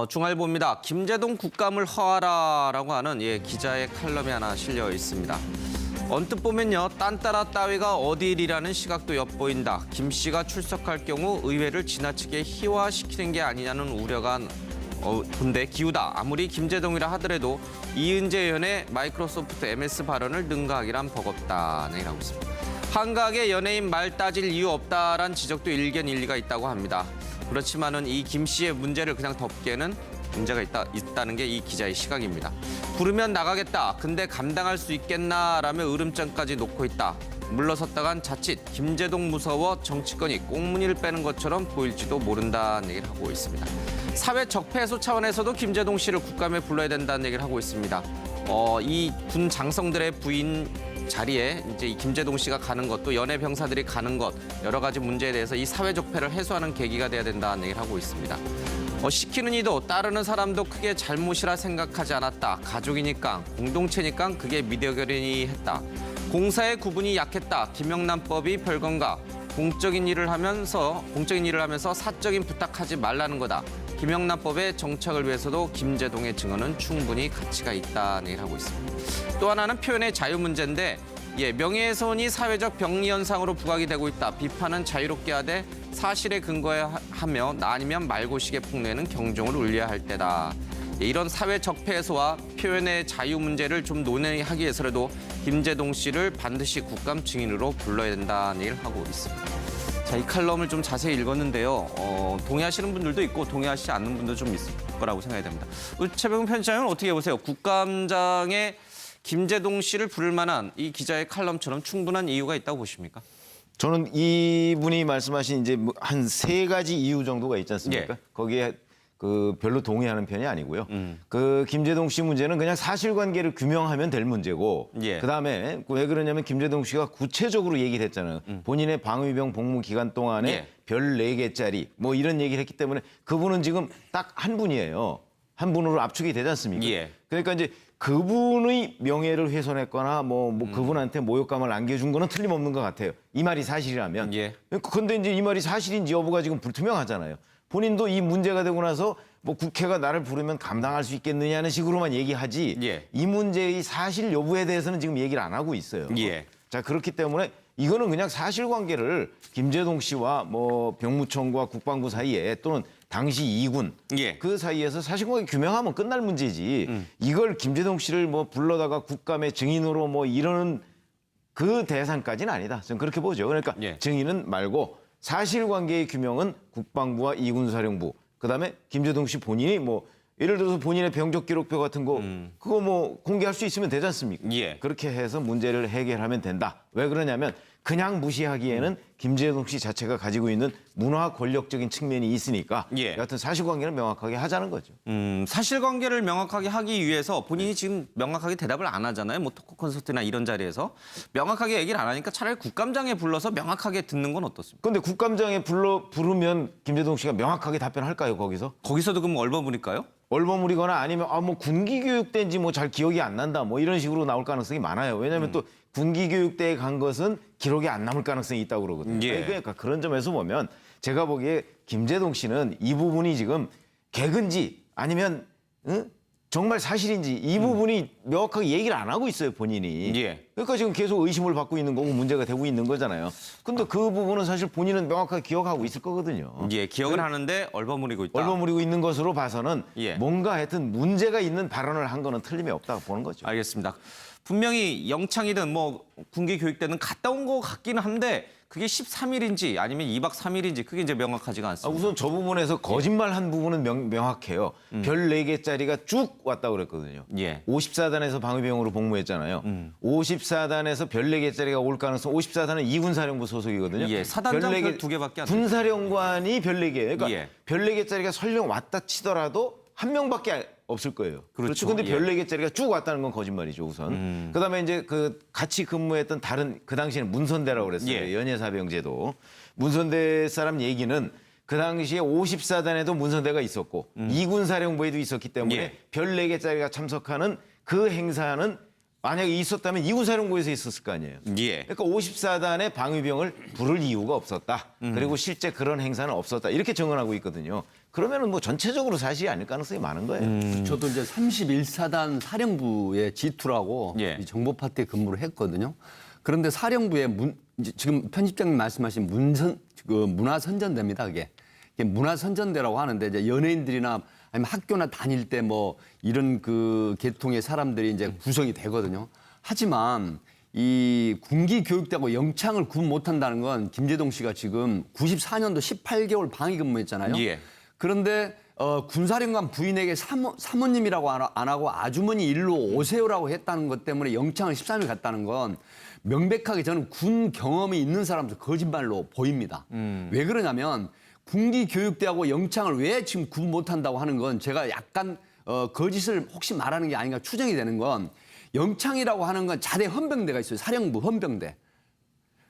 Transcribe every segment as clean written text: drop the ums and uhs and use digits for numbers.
중알보입니다. 김제동 국감을 허하라라고 하는 기자의 칼럼이 하나 실려 있습니다. 언뜻 보면요, 딴따라 따위가 어디이라는 시각도 엿보인다. 김 씨가 출석할 경우 의회를 지나치게 희화시키는 게 아니냐는 우려가 근데 기우다. 아무리 김제동이라 하더라도 이은재 의원의 마이크로소프트 MS 발언을 능가하기란 버겁다. 네, 라고 있습니다. 한각의 연예인 말 따질 이유 없다란 지적도 일견 일리가 있다고 합니다. 그렇지만은 이 김 씨의 문제를 그냥 덮기에는 문제가 있다는 게 이 기자의 시각입니다. 부르면 나가겠다. 근데 감당할 수 있겠나라며 으름장까지 놓고 있다. 물러섰다간 자칫 김제동 무서워 정치권이 꽁무니를 빼는 것처럼 보일지도 모른다는 얘기를 하고 있습니다. 사회 적폐해소 차원에서도 김제동 씨를 국감에 불러야 된다는 얘기를 하고 있습니다. 이 군 장성들의 부인 자리에 이제 이 김제동 씨가 가는 것도 연예 병사들이 가는 것 여러 가지 문제에 대해서 이 사회 적폐를 해소하는 계기가 돼야 된다는 얘기를 하고 있습니다. 시키는 이도 따르는 사람도 크게 잘못이라 생각하지 않았다. 가족이니까 공동체니까 그게 미디어결연이 했다. 공사의 구분이 약했다. 김영란법이 별건가. 공적인 일을 하면서 사적인 부탁하지 말라는 거다. 김영란법의 정착을 위해서도 김제동의 증언은 충분히 가치가 있다는 얘기를 하고 있습니다. 또 하나는 표현의 자유 문제인데 명예훼손이 사회적 병리 현상으로 부각이 되고 있다. 비판은 자유롭게 하되 사실에 근거하며 아니면 말고식의 폭로에는 경종을 울려야 할 때다. 이런 사회 적폐 해소와 표현의 자유 문제를 좀 논의하기 위해서라도 김제동 씨를 반드시 국감 증인으로 불러야 된다는 얘기를 하고 있습니다. 자, 이 칼럼을 좀 자세히 읽었는데요. 동의하시는 분들도 있고 동의하시지 않는 분도 좀 있을 거라고 생각이 됩니다. 최병훈 편집장은 어떻게 보세요? 국감장에 김제동 씨를 부를 만한 이 기자의 칼럼처럼 충분한 이유가 있다고 보십니까? 저는 이분이 말씀하신 이제 한 3가지 이유 정도가 있지 않습니까? 예. 거기에 별로 동의하는 편이 아니고요. 김제동 씨 문제는 그냥 사실관계를 규명하면 될 문제고, 예. 그다음에 왜 그러냐면 김제동 씨가 구체적으로 얘기를 했잖아요. 본인의 방위병 복무 기간 동안에 예. 별 4개짜리 뭐 이런 얘기를 했기 때문에 그분은 지금 딱 한 분이에요. 한 분으로 압축이 되지 않습니까? 예. 그러니까 이제 그분의 명예를 훼손했거나 그분한테 모욕감을 안겨준 거는 틀림없는 것 같아요. 이 말이 사실이라면. 예. 그런데 이제 이 말이 사실인지 여부가 지금 불투명하잖아요. 본인도 이 문제가 되고 나서 국회가 나를 부르면 감당할 수 있겠느냐는 식으로만 얘기하지 예. 이 문제의 사실 여부에 대해서는 지금 얘기를 안 하고 있어요. 예. 자, 그렇기 때문에 이거는 그냥 사실관계를 김제동 씨와 병무청과 국방부 사이에 또는 당시 2군 예. 그 사이에서 사실관계 규명하면 끝날 문제지 이걸 김제동 씨를 불러다가 국감의 증인으로 이러는 그 대상까지는 아니다. 저는 그렇게 보죠. 그러니까 예. 증인은 말고 사실관계의 규명은 국방부와 2군 사령부 그다음에 김제동 씨 본인이 예를 들어서 본인의 병적 기록표 같은 거 그거 공개할 수 있으면 되지 않습니까? 예. 그렇게 해서 문제를 해결하면 된다. 왜 그러냐면 그냥 무시하기에는 김제동 씨 자체가 가지고 있는 문화 권력적인 측면이 있으니까 예. 여하튼 사실관계는 명확하게 하자는 거죠. 사실관계를 명확하게 하기 위해서 본인이 지금 명확하게 대답을 안 하잖아요. 토크 콘서트나 이런 자리에서 명확하게 얘기를 안 하니까 차라리 국감장에 불러서 명확하게 듣는 건 어떻습니까? 그런데 국감장에 부르면 김제동 씨가 명확하게 답변할까요, 거기서? 거기서도 그럼 얼버무릴까요? 얼버무리거나 아니면 군기 교육대인지 잘 기억이 안 난다 이런 식으로 나올 가능성이 많아요. 왜냐하면 또 군기 교육대에 간 것은 기록이 안 남을 가능성이 있다고 그러거든요. 예. 그러니까 그런 점에서 보면 제가 보기에 김제동 씨는 이 부분이 지금 개근지 아니면 정말 사실인지 이 부분이 명확하게 얘기를 안 하고 있어요, 본인이. 예. 그러니까 지금 계속 의심을 받고 있는 거고 문제가 되고 있는 거잖아요. 근데 그 부분은 사실 본인은 명확하게 기억하고 있을 거거든요. 예, 기억을 하는데 얼버무리고 있다. 얼버무리고 있는 것으로 봐서는 예. 뭔가 하여튼 문제가 있는 발언을 한 거는 틀림이 없다고 보는 거죠. 알겠습니다. 분명히 영창이든 군기 교육대는 갔다 온 거 같기는 한데 그게 13일인지 아니면 2박 3일인지 그게 이제 명확하지가 않습니다. 우선 저 부분에서 거짓말한 부분은 명확해요. 별 4개짜리가 쭉 왔다고 그랬거든요. 예. 54단에서 방위병으로 복무했잖아요. 54단에서 별 4개짜리가 올 가능성 54단은 2군 사령부 소속이거든요. 예, 사단장 별 2개밖에 안 돼요. 군사령관이 별 4개. 그러니까 예. 별 4개짜리가 설령 왔다 치더라도 한 명밖에 없을 거예요. 그렇죠. 근데 예. 별 4개짜리가 쭉 왔다는 건 거짓말이죠, 우선. 그다음에 이제 같이 근무했던 다른 그 당시에는 문선대라고 그랬어요. 예. 연예사병제도. 문선대 사람 얘기는 그 당시에 54단에도 문선대가 있었고 2군 사령부에도 있었기 때문에 예. 별 4개짜리가 참석하는 그 행사는 만약에 있었다면 2군 사령부에서 있었을 거 아니에요. 예. 그러니까 54단의 방위병을 부를 이유가 없었다. 그리고 실제 그런 행사는 없었다. 이렇게 정언하고 있거든요. 그러면은 뭐 전체적으로 사실이 아닐 가능성이 많은 거예요. 저도 이제 31사단 사령부의 G2라고 예. 이 정보 파트에 근무를 했거든요. 그런데 사령부에 이제 지금 편집장님 말씀하신 문화선전대입니다. 이게 문화선전대라고 하는데 이제 연예인들이나 아니면 학교나 다닐 때 뭐 이런 그 계통의 사람들이 이제 구성이 되거든요. 하지만 이 군기교육대하고 영창을 구분 못한다는 건 김재동 씨가 지금 94년도 18개월 방위 근무했잖아요. 예. 그런데 군사령관 부인에게 사모님이라고 안 하고 아주머니 일로 오세요라고 했다는 것 때문에 영창을 13일 갔다는 건 명백하게 저는 군 경험이 있는 사람도 거짓말로 보입니다. 왜 그러냐면 군기교육대하고 영창을 왜 지금 구분 못한다고 하는 건 제가 약간 거짓을 혹시 말하는 게 아닌가 추정이 되는 건 영창이라고 하는 건 자대 헌병대가 있어요. 사령부 헌병대.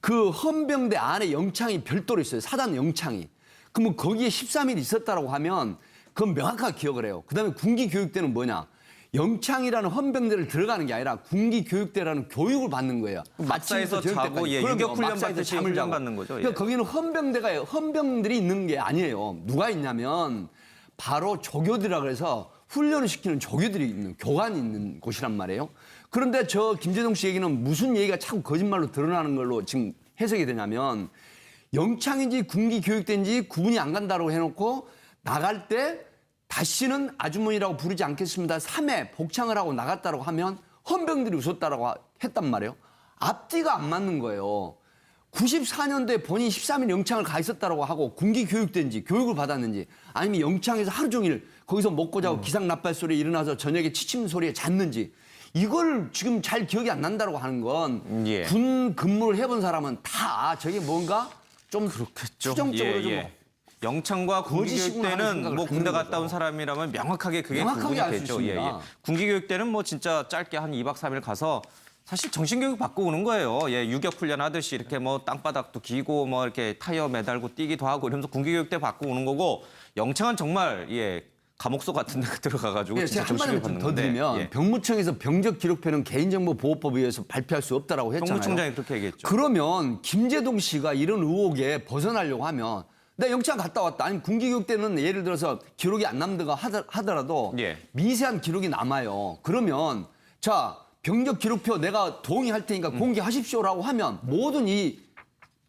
그 헌병대 안에 영창이 별도로 있어요. 사단 영창이. 그러면 거기에 13일 있었다라고 하면 그건 명확하게 기억을 해요. 그다음에 군기교육대는 뭐냐? 영창이라는 헌병대를 들어가는 게 아니라 군기교육대라는 교육을 받는 거예요. 막사에서 아침부터 저녁 자고 때까지. 예, 그럼요. 유격훈련 막사에서 받듯이 잠을 훈련 자고. 받는 거죠. 예. 그러니까 거기는 헌병들이 있는 게 아니에요. 누가 있냐면 바로 조교들이라 그래서 훈련을 시키는 조교들이 있는 교관이 있는 곳이란 말이에요. 그런데 저 김재동 씨 얘기는 무슨 얘기가 자꾸 거짓말로 드러나는 걸로 지금 해석이 되냐면 영창인지 군기교육대인지 구분이 안 간다고 해놓고 나갈 때 다시는 아주머니라고 부르지 않겠습니다. 3회 복창을 하고 나갔다고 하면 헌병들이 웃었다라고 했단 말이에요. 앞뒤가 안 맞는 거예요. 94년도에 본인이 13일 영창을 가 있었다고 하고 군기교육대인지 교육을 받았는지 아니면 영창에서 하루 종일 거기서 먹고 자고 기상나팔 소리에 일어나서 저녁에 치침 소리에 잤는지 이걸 지금 잘 기억이 안 난다고 하는 건 예. 군 근무를 해본 사람은 다 저게 뭔가 좀 추정적으로 좀 영창과 거짓이구나 하는 군기교육대는 생각을 뭐 군대 갖는 갔다 온 거죠. 사람이라면 명확하게 그게 명확하게 구분이 알수 되죠. 있습니다. 군기교육대는 뭐 진짜 짧게 한 2박 3일 가서 사실 정신교육 받고 오는 거예요. 예, 유격훈련 하듯이 이렇게 뭐 땅바닥도 기고 뭐 이렇게 타이어 매달고 뛰기도 하고 이러면서 군기교육대 받고 오는 거고 영창은 정말 감옥소 같은 데 들어가가지고 예, 진짜 제가 한 정신교육 마디만 받는 더 건데. 드리면 예. 병무청에서 병적 기록표는 개인정보보호법에 의해서 발표할 수 없다라고 했잖아요. 병무청장이 그렇게 얘기했죠. 그러면 김재동 씨가 이런 의혹에 벗어나려고 하면 내가 영창 갔다 왔다. 아니면 군기교육대는 예를 들어서 기록이 안 남든가 하더라도 예. 미세한 기록이 남아요. 그러면 자 병적 기록표 내가 동의할 테니까 공개하십시오라고 하면 모든 이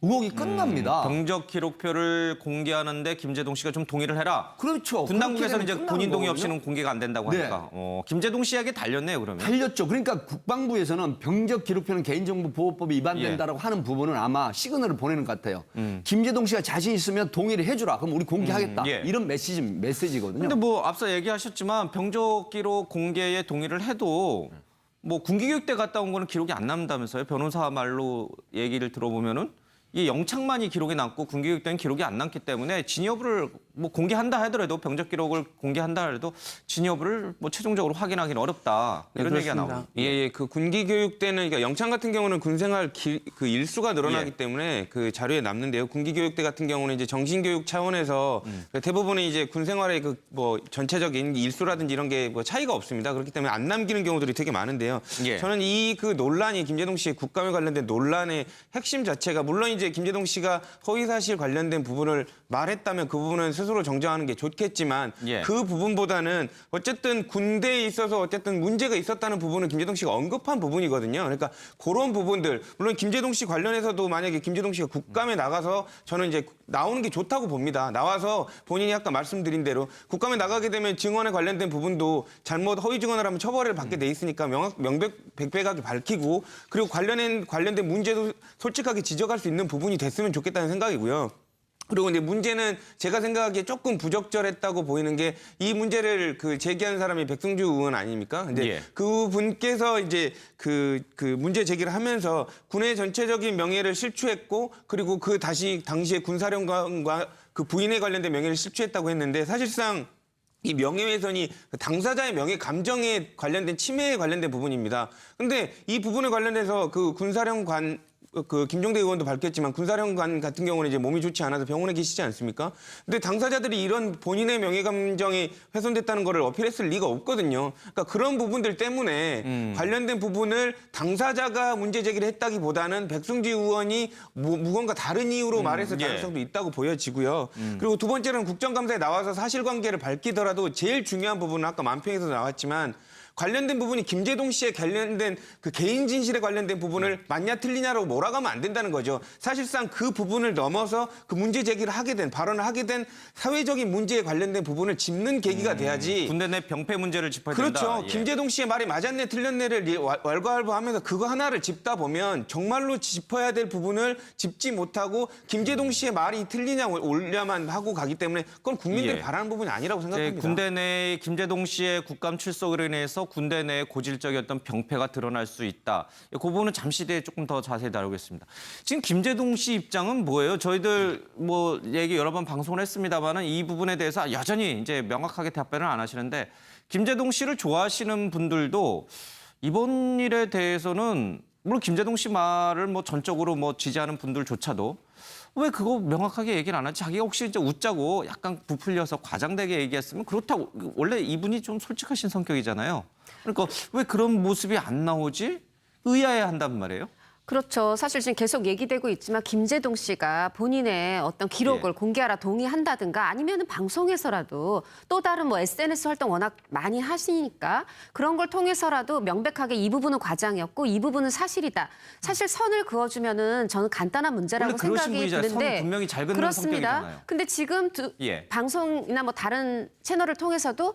의혹이 끝납니다. 병적 기록표를 공개하는데 김재동 씨가 좀 동의를 해라. 그렇죠. 분당국에서는 이제 그렇게 되면 본인 동의 끝나는 없이는 공개가 안 된다고 네. 하니까 김재동 씨에게 달렸네요 그러면. 달렸죠. 그러니까 국방부에서는 병적 기록표는 개인정보보호법이 위반된다라고 하는 부분은 아마 시그널을 보내는 것 같아요. 김재동 씨가 자신 있으면 동의를 해주라. 그럼 우리 공개하겠다. 예. 이런 메시지거든요. 근데 뭐 앞서 얘기하셨지만 병적 기록 공개에 동의를 해도 뭐 군기교육대 갔다 온 거는 기록이 안 남다면서요. 변호사 말로 얘기를 들어보면은 이 영창만이 기록이 남고 군기교육대는 기록이 안 남기 때문에 진위 여부를 뭐 공개한다 하더라도 병적 기록을 공개한다 하더라도 진위 여부를 뭐 최종적으로 확인하기는 어렵다 이런 얘기가 나옵니다. 예, 그 군기교육대는 그러니까 영창 같은 경우는 군생활 그 일수가 늘어나기 예. 때문에 그 자료에 남는데요. 군기교육대 같은 경우는 이제 정신교육 차원에서 대부분은 이제 군생활의 그 뭐 전체적인 일수라든지 이런 게 뭐 차이가 없습니다. 그렇기 때문에 안 남기는 경우들이 되게 많은데요. 예. 저는 이 그 논란이 김재동 씨의 국감에 관련된 논란의 핵심 자체가 물론 이제 김재동 씨가 허위사실 관련된 부분을 말했다면 그 부분은 스스로 정정하는 게 좋겠지만 예. 그 부분보다는 어쨌든 군대에 있어서 어쨌든 문제가 있었다는 부분은 김재동 씨가 언급한 부분이거든요. 그러니까 그런 부분들 물론 김재동 씨 관련해서도 만약에 김재동 씨가 국감에 나가서 저는 이제 나오는 게 좋다고 봅니다. 나와서 본인이 아까 말씀드린 대로 국감에 나가게 되면 증언에 관련된 부분도 잘못 허위 증언을 하면 처벌을 받게 돼 있으니까 명백백백하게 밝히고 그리고 관련된 문제도 솔직하게 지적할 수 있는 부분이 됐으면 좋겠다는 생각이고요. 그리고 이제 문제는 제가 생각하기에 조금 부적절했다고 보이는 게 이 문제를 그 제기한 사람이 백승주 의원 아닙니까? 근데 예. 그 분께서 이제 그 문제 제기를 하면서 군의 전체적인 명예를 실추했고 그리고 그 다시 당시에 군사령관과 그 부인에 관련된 명예를 실추했다고 했는데 사실상 이 명예훼손이 당사자의 명예 감정에 관련된 침해에 관련된 부분입니다. 근데 이 부분에 관련해서 그 군사령관 그 김종대 의원도 밝혔지만 군사령관 같은 경우는 이제 몸이 좋지 않아서 병원에 계시지 않습니까? 근데 당사자들이 이런 본인의 명예 감정이 훼손됐다는 거를 어필했을 리가 없거든요. 그러니까 그런 부분들 때문에 관련된 부분을 당사자가 문제 제기를 했다기보다는 백승지 의원이 무언가 다른 이유로 말했을 가능성도 있다고 보여지고요. 그리고 두 번째로는 국정감사에 나와서 사실관계를 밝히더라도 제일 중요한 부분은 아까 만평에서 나왔지만 관련된 부분이 김제동 씨에 관련된 그 개인 진실에 관련된 부분을 맞냐 틀리냐라고 몰아가면 안 된다는 거죠. 사실상 그 부분을 넘어서 그 문제 제기를 하게 된 발언을 하게 된 사회적인 문제에 관련된 부분을 짚는 계기가 돼야지. 군대 내 병폐 문제를 짚어야 그렇죠. 된다. 예. 김제동 씨의 말이 맞았네 틀렸네를 왈가왈부하면서 그거 하나를 짚다 보면 정말로 짚어야 될 부분을 짚지 못하고 김제동 씨의 말이 틀리냐 옳냐만 하고 가기 때문에 그건 국민들이 예. 바라는 부분이 아니라고 생각합니다. 군대 내 김제동 씨의 국감 출석으로 인해서 군대 내 고질적이었던 병폐가 드러날 수 있다. 그 부분은 잠시 뒤에 조금 더 자세히 다루겠습니다. 지금 김제동 씨 입장은 뭐예요? 저희들 뭐 얘기 여러 번 방송을 했습니다만은 이 부분에 대해서 여전히 이제 명확하게 답변을 안 하시는데 김제동 씨를 좋아하시는 분들도 이번 일에 대해서는 물론 김제동 씨 말을 뭐 전적으로 뭐 지지하는 분들조차도 왜 그거 명확하게 얘기를 안 하지? 자기가 혹시 이제 웃자고 약간 부풀려서 과장되게 얘기했으면 그렇다고 원래 이분이 좀 솔직하신 성격이잖아요. 그러니까 왜 그런 모습이 안 나오지? 의아해한단 말이에요. 그렇죠. 사실 지금 계속 얘기되고 있지만 김제동 씨가 본인의 어떤 기록을 공개하라 동의한다든가 아니면 방송에서라도 또 다른 뭐 SNS 활동 워낙 많이 하시니까 그런 걸 통해서라도 명백하게 이 부분은 과장이었고 이 부분은 사실이다. 사실 선을 그어주면은 저는 간단한 문제라고 원래 그러신 생각이 분이잖아요. 드는데 선 분명히 잘 긋는 그렇습니다. 성격이잖아요. 근데 지금 방송이나 뭐 다른 채널을 통해서도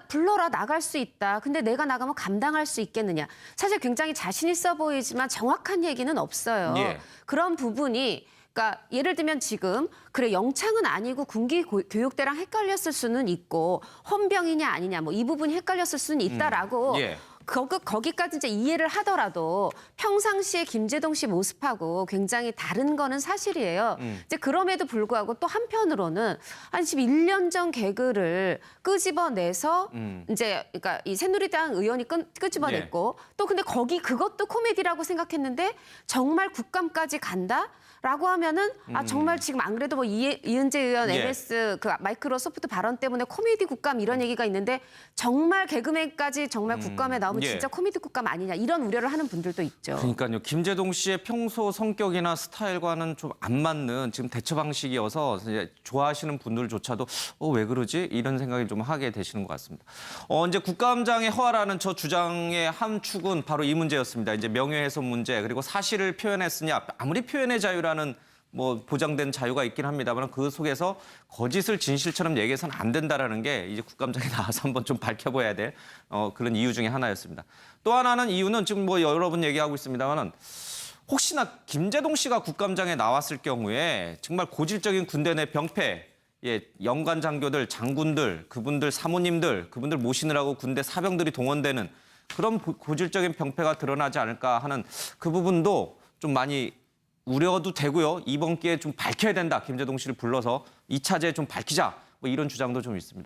불러라 나갈 수 있다. 근데 내가 나가면 감당할 수 있겠느냐. 사실 굉장히 자신 있어 보이지만 정확한 얘기는 없어요. 예. 그런 부분이 그러니까 예를 들면 지금 그래 영창은 아니고 군기 교육대랑 헷갈렸을 수는 있고 헌병이냐 아니냐 뭐 이 부분이 헷갈렸을 수는 있다라고 예. 거기까지 이제 이해를 하더라도 평상시에 김제동 씨 모습하고 굉장히 다른 거는 사실이에요. 이제 그럼에도 불구하고 또 한편으로는 한 11년 전 개그를 끄집어내서 이제 그러니까 이 새누리당 의원이 끄집어냈고 또 근데 그것도 코미디라고 생각했는데 정말 국감까지 간다? 라고 하면은 정말 지금 안 그래도 뭐 이은재 의원 예. MS 그 마이크로소프트 발언 때문에 코미디 국감 이런 얘기가 있는데 정말 개그맨까지 정말 국감에 나오면 예. 진짜 코미디 국감 아니냐 이런 우려를 하는 분들도 있죠. 그러니까요. 김제동 씨의 평소 성격이나 스타일과는 좀 안 맞는 지금 대처 방식이어서 이제 좋아하시는 분들조차도 왜 그러지? 이런 생각을 좀 하게 되시는 것 같습니다. 이제 국감장에 허하라는 저 주장의 한 축은 바로 이 문제였습니다. 이제 명예훼손 문제 그리고 사실을 표현했으냐 아무리 표현의 자유라는 뭐 보장된 자유가 있긴 합니다만 그 속에서 거짓을 진실처럼 얘기해서는 안 된다라는 게 이제 국감장에 나와서 한번 좀 밝혀봐야 될 그런 이유 중에 하나였습니다. 또 하나는 이유는 지금 뭐 여러 분 얘기하고 있습니다만은 혹시나 김제동 씨가 국감장에 나왔을 경우에 정말 고질적인 군대 내 병폐, 영관 장교들, 장군들, 그분들 사모님들, 그분들 모시느라고 군대 사병들이 동원되는 그런 고질적인 병폐가 드러나지 않을까 하는 그 부분도 좀 많이 우려도 되고요. 이번 기회에 좀 밝혀야 된다. 김제동 씨를 불러서 2차제에 좀 밝히자. 뭐 이런 주장도 좀 있습니다.